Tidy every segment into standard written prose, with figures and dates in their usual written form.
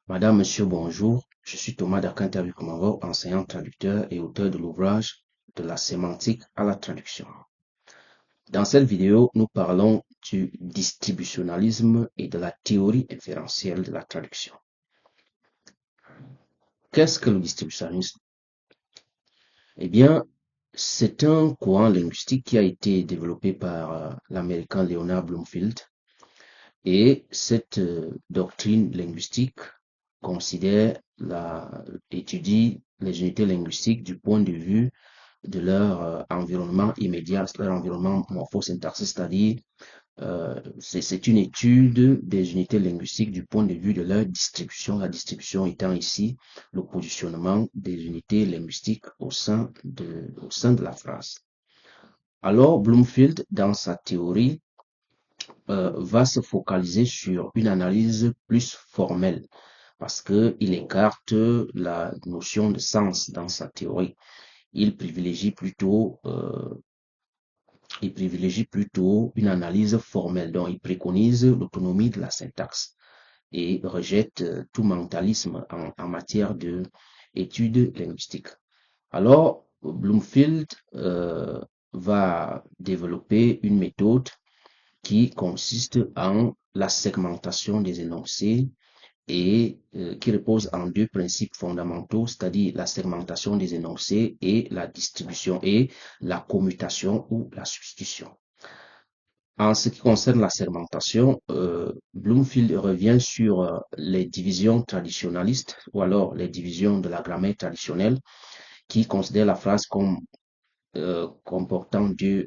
Madame, Monsieur, bonjour. Je suis Thomas Dakantabi-Komavo, enseignant traducteur et auteur de l'ouvrage De la sémantique à la traduction. Dans cette vidéo, nous parlons du distributionnalisme et de la théorie inférentielle de la traduction. Qu'est-ce que le distributionnalisme? Eh bien, c'est un courant linguistique qui a été développé par l'américain Leonard Bloomfield et cette doctrine linguistique considère étudie les unités linguistiques du point de vue de leur environnement immédiat, leur environnement morphosyntaxique, c'est-à-dire c'est une étude des unités linguistiques du point de vue de leur distribution, la distribution étant ici le positionnement des unités linguistiques au sein de la phrase. Alors, Bloomfield, dans sa théorie, va se focaliser sur une analyse plus formelle parce qu'il écarte la notion de sens dans sa théorie. Il privilégie plutôt une analyse formelle, donc il préconise l'autonomie de la syntaxe et rejette tout mentalisme en matière de études linguistiques. Alors, Bloomfield va développer une méthode qui consiste en la segmentation des énoncés et qui repose en deux principes fondamentaux, c'est-à-dire la segmentation des énoncés et la distribution et la commutation ou la substitution. En ce qui concerne la segmentation, Bloomfield revient sur les divisions traditionnalistes ou alors les divisions de la grammaire traditionnelle qui considèrent la phrase comme comportant deux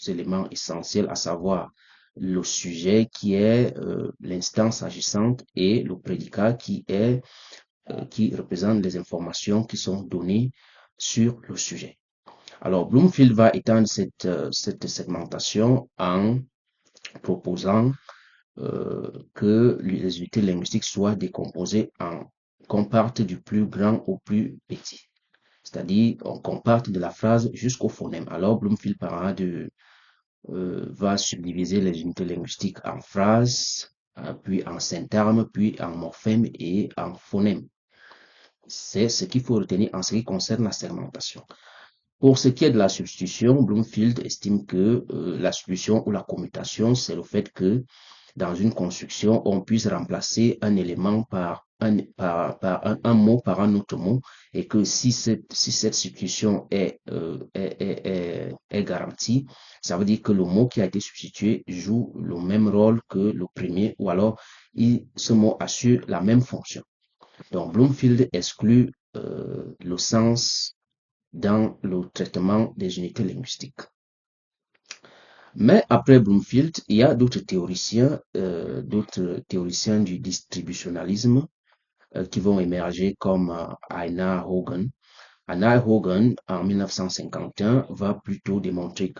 éléments essentiels, à savoir le sujet qui est l'instance agissante et le prédicat qui représente les informations qui sont données sur le sujet. Alors Bloomfield va étendre cette segmentation en proposant que les unités linguistiques soient décomposées qu'on parte du plus grand au plus petit. C'est-à-dire, qu'on parte de la phrase jusqu'au phonème. Alors, Bloomfield va subdiviser les unités linguistiques en phrases, puis en syntagme, puis en morphème et en phonème. C'est ce qu'il faut retenir en ce qui concerne la segmentation. Pour ce qui est de la substitution, Bloomfield estime que la substitution ou la commutation, c'est le fait que dans une construction, on puisse remplacer un élément par un mot par un autre mot et que si cette substitution est garantie, ça veut dire que le mot qui a été substitué joue le même rôle que le premier ou alors ce mot assure la même fonction. Donc Bloomfield exclut le sens dans le traitement des unités linguistiques. Mais après Bloomfield, il y a d'autres théoriciens du distributionnalisme qui vont émerger comme Einar Hogan. Einar Hogan, en 1951, va plutôt démontrer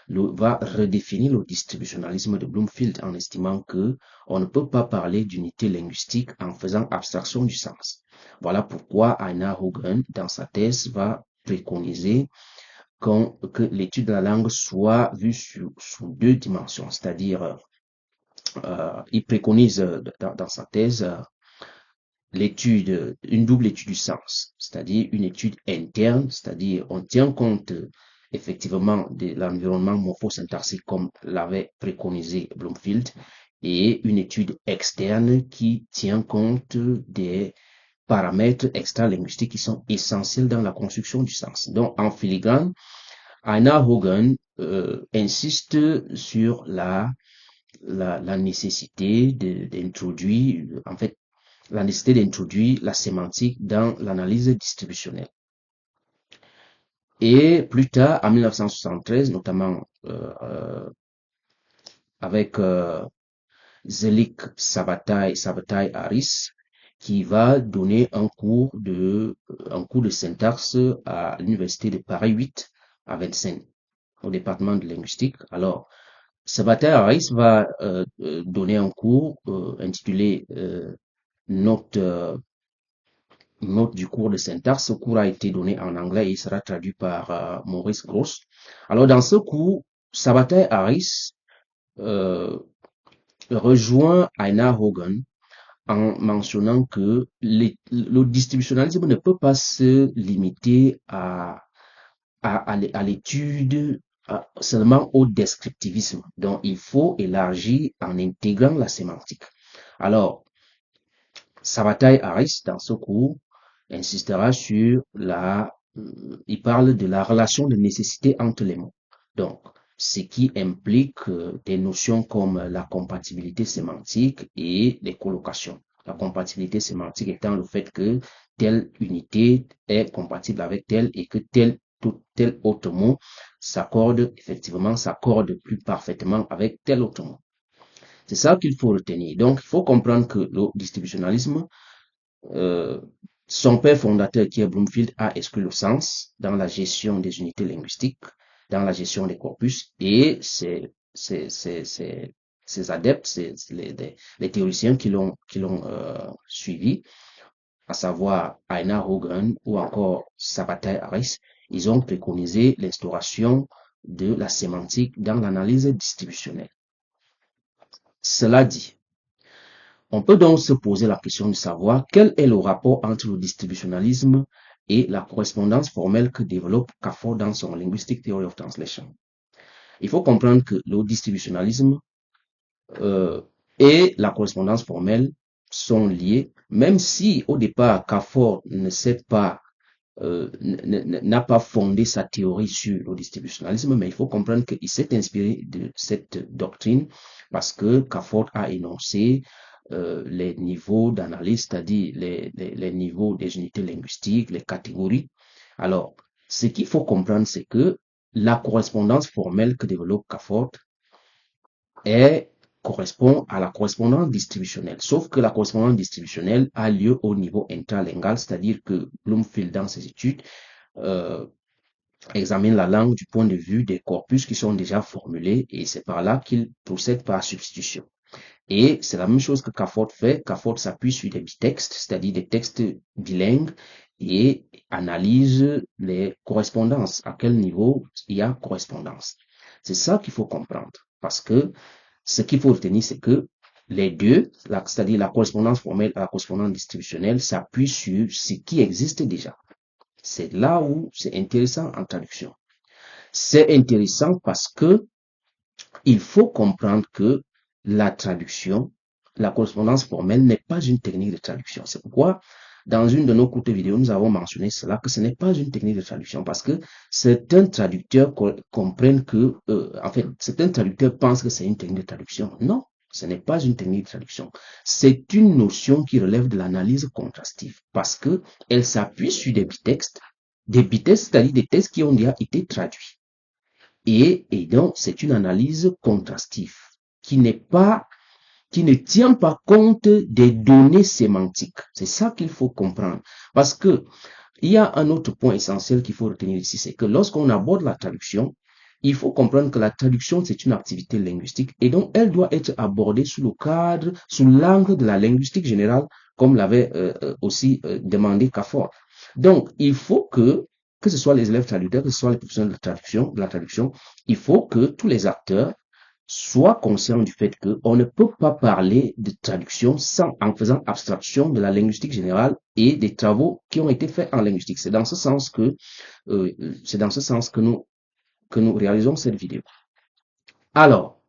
va redéfinir le distributionnalisme de Bloomfield en estimant que on ne peut pas parler d'unité linguistique en faisant abstraction du sens. Voilà pourquoi Einar Hogan, dans sa thèse, va préconiser que l'étude de la langue soit vue sous deux dimensions, c'est-à-dire il préconise dans sa thèse une double étude du sens, c'est-à-dire une étude interne, c'est-à-dire on tient compte effectivement de l'environnement morphosyntaxique comme l'avait préconisé Bloomfield, et une étude externe qui tient compte des paramètres extra-linguistiques qui sont essentiels dans la construction du sens. Donc, en filigrane, Einar Hogan insiste sur la nécessité d'introduire, en fait, la nécessité d'introduire la sémantique dans l'analyse distributionnelle. Et plus tard, en 1973, notamment avec Zelik Sabbatai Harris, qui va donner un cours de syntaxe à l'université de Paris 8 à Vincennes, au département de linguistique. Alors, Sabbatai Harris va donner un cours intitulé note du cours de syntaxe. Ce cours a été donné en anglais et il sera traduit par Maurice Gross. Alors, dans ce cours, Sabbatai Harris rejoint Einar Hogan en mentionnant que le distributionnalisme ne peut pas se limiter à l'étude seulement au descriptivisme. Donc, il faut élargir en intégrant la sémantique. Alors, Sabataï Harris, dans ce cours, insistera sur il parle de la relation de nécessité entre les mots. Donc, ce qui implique des notions comme la compatibilité sémantique et les collocations. La compatibilité sémantique étant le fait que telle unité est compatible avec telle et que tel autre mot s'accorde plus parfaitement avec tel autre mot. C'est ça qu'il faut retenir. Donc, il faut comprendre que le distributionnalisme, euh, son père fondateur, qui est Bloomfield, a exclu le sens dans la gestion des unités linguistiques, dans la gestion des corpus, et ses adeptes, les théoriciens qui l'ont suivi, à savoir Einar Hogan ou encore Sabbatai Harris, ils ont préconisé l'instauration de la sémantique dans l'analyse distributionnelle. Cela dit, on peut donc se poser la question de savoir quel est le rapport entre le distributionnalisme et la correspondance formelle que développe Cafford dans son Linguistic Theory of Translation. Il faut comprendre que le distributionnalisme et la correspondance formelle sont liés, même si au départ Cafford n'a pas fondé sa théorie sur le distributionnalisme, mais il faut comprendre qu'il s'est inspiré de cette doctrine parce que Cafford a énoncé les niveaux d'analyse, c'est-à-dire les niveaux des unités linguistiques, les catégories. Alors, ce qu'il faut comprendre, c'est que la correspondance formelle que développe Cafford correspond à la correspondance distributionnelle. Sauf que la correspondance distributionnelle a lieu au niveau intralingual, c'est-à-dire que Bloomfield, dans ses études, examine la langue du point de vue des corpus qui sont déjà formulés et c'est par là qu'il procède par substitution. Et c'est la même chose que Cafford fait. Cafford s'appuie sur des bitextes, c'est-à-dire des textes bilingues, et analyse les correspondances. À quel niveau il y a correspondance. C'est ça qu'il faut comprendre. Parce que ce qu'il faut retenir, c'est que les deux, c'est-à-dire la correspondance formelle et la correspondance distributionnelle, s'appuient sur ce qui existe déjà. C'est là où c'est intéressant en traduction. C'est intéressant parce que il faut comprendre que la traduction, la correspondance formelle n'est pas une technique de traduction. C'est pourquoi, dans une de nos courtes vidéos, nous avons mentionné cela, que ce n'est pas une technique de traduction parce que certains traducteurs comprennent que, en fait, certains traducteurs pensent que c'est une technique de traduction. Non, ce n'est pas une technique de traduction. C'est une notion qui relève de l'analyse contrastive parce que elle s'appuie sur des bitextes, c'est-à-dire des textes qui ont déjà été traduits. Et donc, c'est une analyse contrastive qui ne tient pas compte des données sémantiques. C'est ça qu'il faut comprendre. Parce que, il y a un autre point essentiel qu'il faut retenir ici, c'est que lorsqu'on aborde la traduction, il faut comprendre que la traduction, c'est une activité linguistique et donc elle doit être abordée sous l'angle de la linguistique générale, comme l'avait aussi demandé Cafford. Donc, il faut que ce soit les élèves traducteurs, que ce soit les professionnels de la traduction, il faut que tous les acteurs soient conscients du fait qu'on ne peut pas parler de traduction en faisant abstraction de la linguistique générale et des travaux qui ont été faits en linguistique. C'est dans ce sens que nous réalisons cette vidéo. Alors,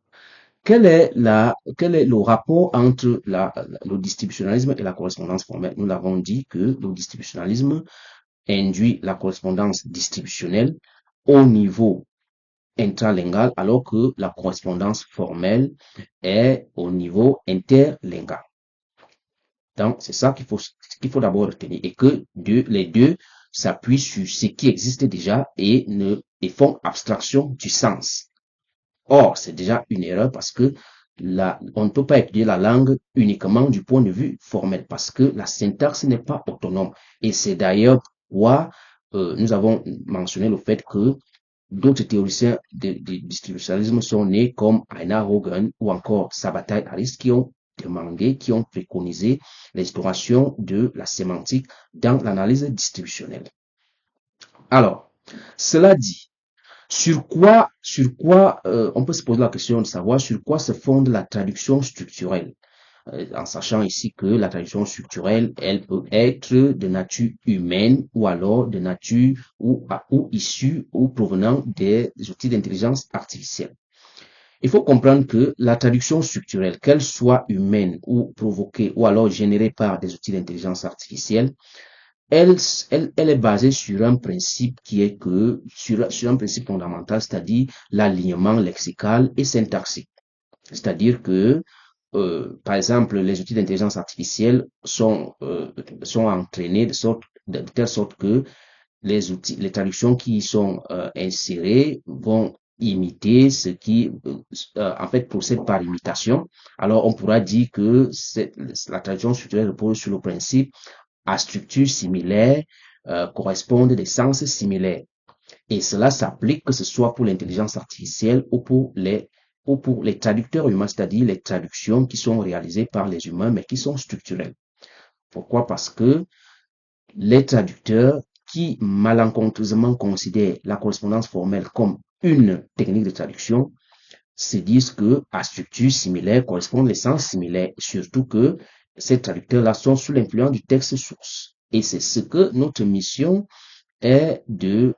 quel est le rapport entre le distributionnalisme et la correspondance formelle? Nous l'avons dit que le distributionnalisme induit la correspondance distributionnelle au niveau intralingual, alors que la correspondance formelle est au niveau interlingual. Donc, c'est ça qu'il faut d'abord retenir et que les deux s'appuient sur ce qui existe déjà et font abstraction du sens. Or, c'est déjà une erreur parce que on ne peut pas étudier la langue uniquement du point de vue formel parce que la syntaxe n'est pas autonome. Et c'est d'ailleurs pourquoi nous avons mentionné le fait que d'autres théoriciens du distributionnalisme sont nés comme Einar Hogan ou encore Sabbatai Harris qui ont préconisé l'instauration de la sémantique dans l'analyse distributionnelle. Alors, cela dit, sur quoi on peut se poser la question de savoir sur quoi se fonde la traduction structurelle. en sachant ici que la traduction structurelle, elle peut être de nature humaine ou alors de nature ou issue ou provenant des outils d'intelligence artificielle. Il faut comprendre que la traduction structurelle, qu'elle soit humaine ou provoquée ou alors générée par des outils d'intelligence artificielle, elle est basée sur un principe qui est que, sur un principe fondamental, c'est-à-dire l'alignement lexical et syntaxique. C'est-à-dire que, par exemple, les outils d'intelligence artificielle sont entraînés de telle sorte que les traductions qui y sont insérées vont imiter ce qui, en fait, procède par imitation. Alors, on pourra dire que la traduction structurelle repose sur le principe à structure similaire correspondent des sens similaires. Et cela s'applique que ce soit pour l'intelligence artificielle ou pour les traducteurs humains, c'est-à-dire les traductions qui sont réalisées par les humains, mais qui sont structurelles. Pourquoi? Parce que les traducteurs qui malencontreusement considèrent la correspondance formelle comme une technique de traduction se disent que à structure similaire correspondent les sens similaires, surtout que ces traducteurs-là sont sous l'influence du texte source. Et c'est ce que notre mission est de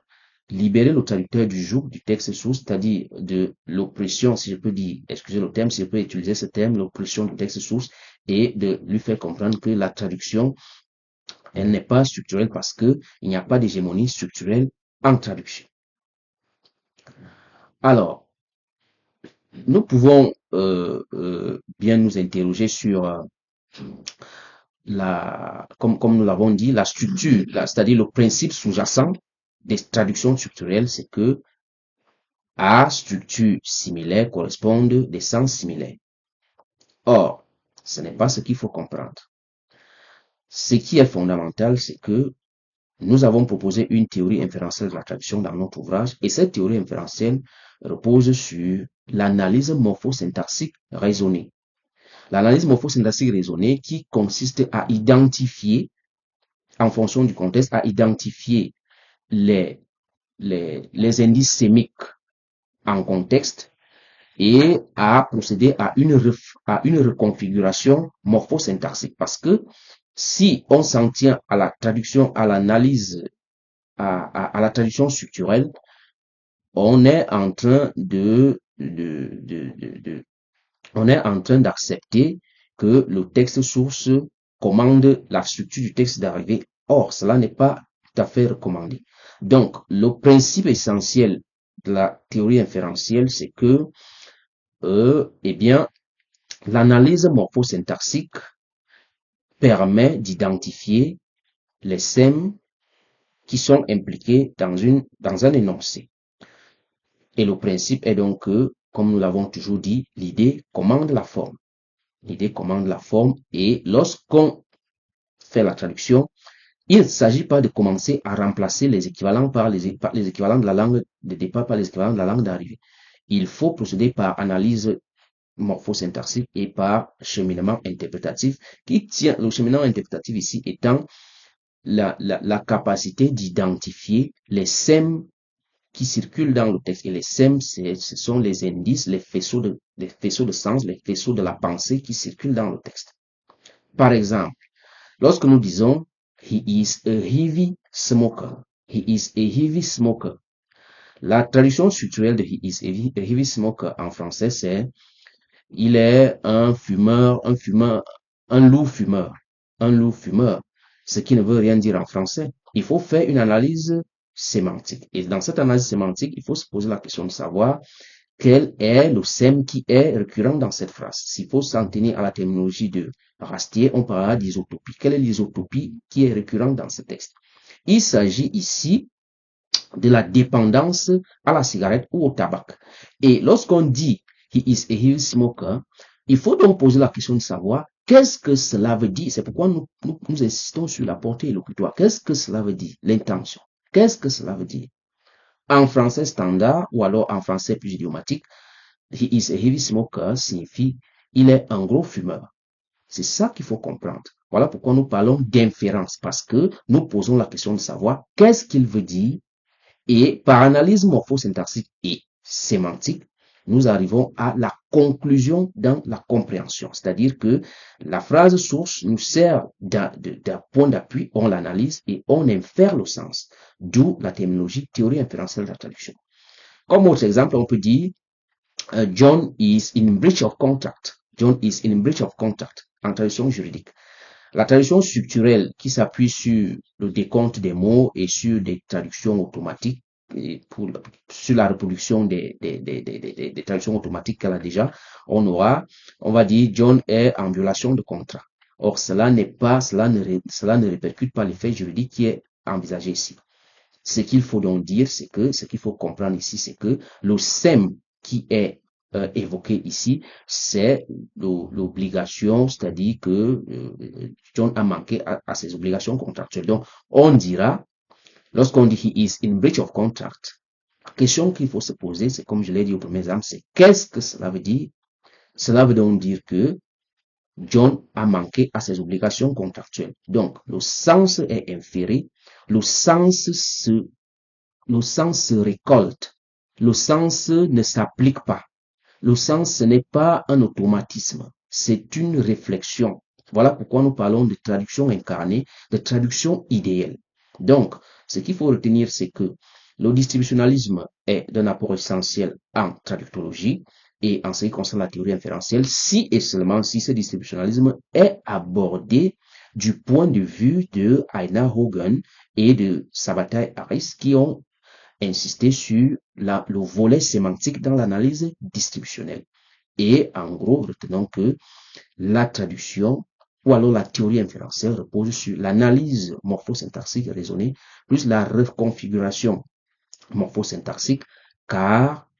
libérer le traducteur du joug du texte source, c'est-à-dire de l'oppression, si je peux dire, excusez le terme, si je peux utiliser ce terme, l'oppression du texte source, et de lui faire comprendre que la traduction, elle n'est pas structurelle parce que il n'y a pas d'hégémonie structurelle en traduction. Alors, nous pouvons bien nous interroger sur comme nous l'avons dit, la structure, c'est-à-dire le principe sous-jacent des traductions structurelles, c'est que à structure similaire correspondent des sens similaires. Or, ce n'est pas ce qu'il faut comprendre. Ce qui est fondamental, c'est que nous avons proposé une théorie inférentielle de la traduction dans notre ouvrage, et cette théorie inférentielle repose sur l'analyse morphosyntaxique raisonnée. L'analyse morphosyntaxique raisonnée qui consiste à identifier, en fonction du contexte, à identifier les indices sémiques en contexte et à procéder à une reconfiguration morphosyntaxique. Parce que si on s'en tient à la traduction, à l'analyse, à la traduction structurelle, on est en train on est en train d'accepter que le texte source commande la structure du texte d'arrivée. Or, cela n'est pas tout à fait recommandé. Donc, le principe essentiel de la théorie inférentielle, c'est que, eh bien, l'analyse morphosyntaxique permet d'identifier les sèmes qui sont impliqués dans un énoncé. Et le principe est donc que, comme nous l'avons toujours dit, l'idée commande la forme. L'idée commande la forme et lorsqu'on fait la traduction, il ne s'agit pas de commencer à remplacer les équivalents par les équivalents de la langue de départ par les équivalents de la langue d'arrivée. Il faut procéder par analyse morphosyntaxique et par cheminement interprétatif qui tient, le cheminement interprétatif ici étant la capacité d'identifier les sèmes qui circulent dans le texte. Et les sèmes, ce sont les indices, les faisceaux de sens, les faisceaux de la pensée qui circulent dans le texte. Par exemple, lorsque nous disons he is a heavy smoker, he is a heavy smoker, la traduction structurelle de he is a heavy smoker en français, c'est il est un loup fumeur, ce qui ne veut rien dire en français. Il faut faire une analyse sémantique. Et dans cette analyse sémantique, il faut se poser la question de savoir quel est le sème qui est récurrent dans cette phrase. S'il faut s'en tenir à la terminologie de Rastier, on parlera d'isotopie. Quelle est l'isotopie qui est récurrente dans ce texte? Il s'agit ici de la dépendance à la cigarette ou au tabac. Et lorsqu'on dit he is a heavy smoker, il faut donc poser la question de savoir qu'est-ce que cela veut dire. C'est pourquoi nous insistons sur la portée élocutoire. Qu'est-ce que cela veut dire? L'intention. Qu'est-ce que cela veut dire? En français standard ou alors en français plus idiomatique, he is a heavy smoker signifie il est un gros fumeur. C'est ça qu'il faut comprendre. Voilà pourquoi nous parlons d'inférence, parce que nous posons la question de savoir qu'est-ce qu'il veut dire et par analyse morphosyntaxique et sémantique, nous arrivons à la conclusion dans la compréhension. C'est-à-dire que la phrase source nous sert d'un point d'appui, on l'analyse et on infère le sens. D'où la terminologie théorie inférentielle de la traduction. Comme autre exemple, on peut dire John is in breach of contract. John is in breach of contract en traduction juridique. La traduction structurelle qui s'appuie sur le décompte des mots et sur des traductions automatiques, et sur la reproduction des traductions automatiques qu'elle a déjà, on va dire John est en violation de contrat. Or, cela ne répercute pas l'effet juridique qui est envisagé ici. Ce qu'il faut donc dire, ce qu'il faut comprendre ici, c'est que le SEM qui est évoqué ici, c'est l'obligation, c'est-à-dire que John a manqué à ses obligations contractuelles. Donc, on dira, lorsqu'on dit he is in breach of contract, la question qu'il faut se poser, c'est comme je l'ai dit au premier exemple, c'est qu'est-ce que cela veut dire? Cela veut donc dire que John a manqué à ses obligations contractuelles. Donc, le sens est inféré, le sens se récolte, le sens ne s'applique pas. Le sens, ce n'est pas un automatisme, c'est une réflexion. Voilà pourquoi nous parlons de traduction incarnée, de traduction idéale. Donc, ce qu'il faut retenir, c'est que le distributionnalisme est d'un apport essentiel en traductologie et en ce qui concerne la théorie inférentielle, si et seulement si ce distributionnalisme est abordé du point de vue de Einar Hogan et de Sabbatai Harris qui ont insisté sur le volet sémantique dans l'analyse distributionnelle. Et en gros, retenons que la traduction ou alors la théorie inférentielle repose sur l'analyse morphosyntaxique raisonnée plus la reconfiguration morphosyntaxique, car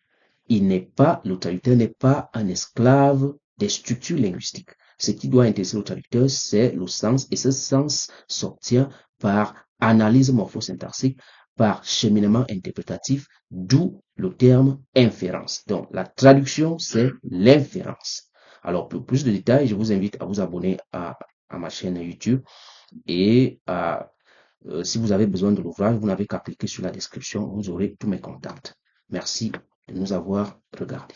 le traducteur n'est pas un esclave des structures linguistiques. Ce qui doit intéresser le traducteur, c'est le sens, et ce sens s'obtient par analyse morphosyntaxique, par cheminement interprétatif, d'où le terme inférence. Donc, la traduction, c'est l'inférence. Alors, pour plus de détails, je vous invite à vous abonner à ma chaîne YouTube et si vous avez besoin de l'ouvrage, vous n'avez qu'à cliquer sur la description, vous aurez tous mes contacts. Merci de nous avoir regardés.